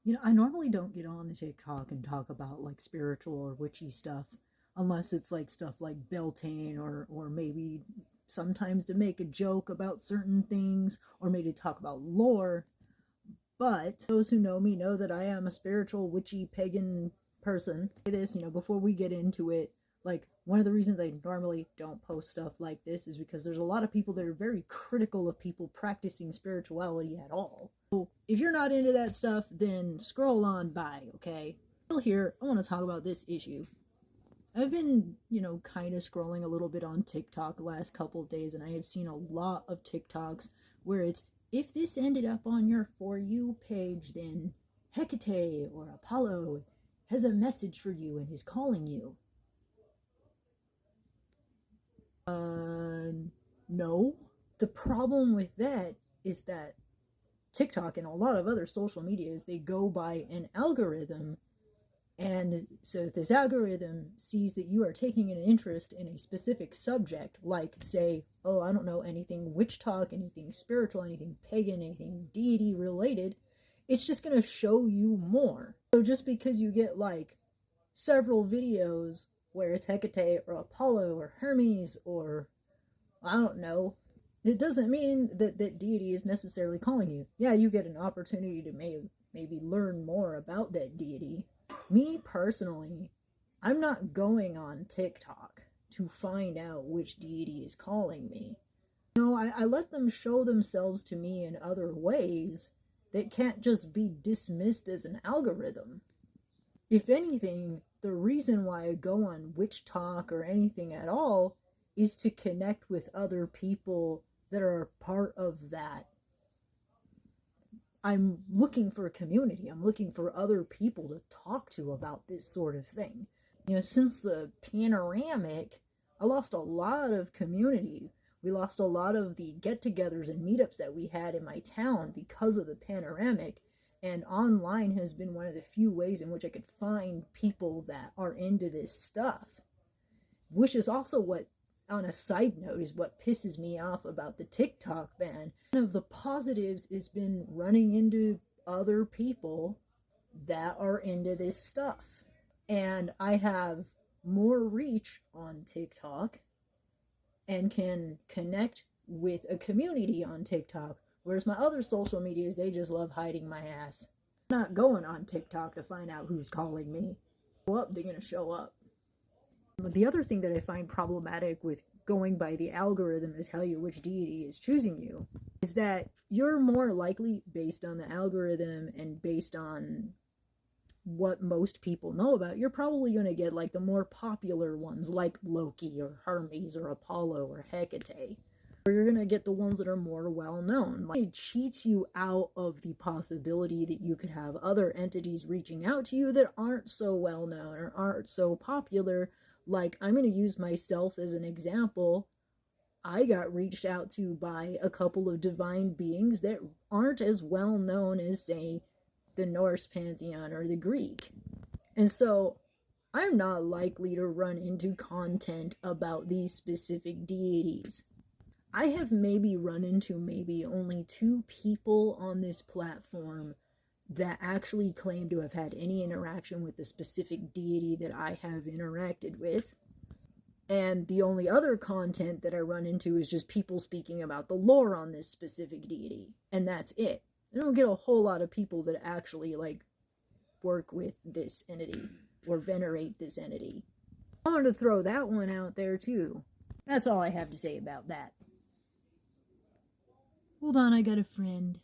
You know, I normally don't get on TikTok and talk about like spiritual or witchy stuff unless it's like stuff like Beltane or maybe sometimes to make a joke about certain things or maybe talk about lore. But those who know me know that I am a spiritual, witchy, pagan person. This, you know, before we get into it, like one of the reasons I normally don't post stuff like this is because there's a lot of people that are very critical of people practicing spirituality at all. So if you're not into that stuff, then scroll on by, okay? Still here, I want to talk about this issue. I've been, you know, kind of scrolling a little bit on TikTok the last couple of days, and I have seen a lot of TikToks where it's, if this ended up on your For You page, then Hecate or Apollo has a message for you and is calling you. No. The problem with that is that TikTok and a lot of other social medias, they go by an algorithm. And so if this algorithm sees that you are taking an interest in a specific subject, like say, oh, I don't know, anything witch talk, anything spiritual, anything pagan, anything deity related, it's just going to show you more. So just because you get like several videos where it's Hecate or Apollo or Hermes or I don't know, it doesn't mean that deity is necessarily calling you. Yeah, you get an opportunity to maybe learn more about that deity. Me personally, I'm not going on TikTok to find out which deity is calling me. No, I let them show themselves to me in other ways that can't just be dismissed as an algorithm. If anything, the reason why I go on Witch Talk or anything at all is to connect with other people that are part of that. I'm looking for a community. I'm looking for other people to talk to about this sort of thing. You know, since the panoramic, I lost a lot of community. We lost a lot of the get-togethers and meetups that we had in my town because of the panoramic. And online has been one of the few ways in which I could find people that are into this stuff. Which is also what, on a side note, is what pisses me off about the TikTok ban. One of the positives has been running into other people that are into this stuff. And I have more reach on TikTok and can connect with a community on TikTok. Whereas my other social medias, they just love hiding my ass. I'm not going on TikTok to find out who's calling me. Well, they're going to show up. The other thing that I find problematic with going by the algorithm to tell you which deity is choosing you is that you're more likely, based on the algorithm and based on what most people know about, you're probably going to get like the more popular ones like Loki or Hermes or Apollo or Hecate. Or you're going to get the ones that are more well known. Like, it cheats you out of the possibility that you could have other entities reaching out to you that aren't so well known or aren't so popular. Like, I'm going to use myself as an example. I got reached out to by a couple of divine beings that aren't as well known as, say, the Norse pantheon or the Greek. And so I'm not likely to run into content about these specific deities. I have maybe run into maybe only 2 people on this platform that actually claim to have had any interaction with the specific deity that I have interacted with. And the only other content that I run into is just people speaking about the lore on this specific deity. And that's it. I don't get a whole lot of people that actually, like, work with this entity or venerate this entity. I wanted to throw that one out there, too. That's all I have to say about that. Hold on, I got a friend.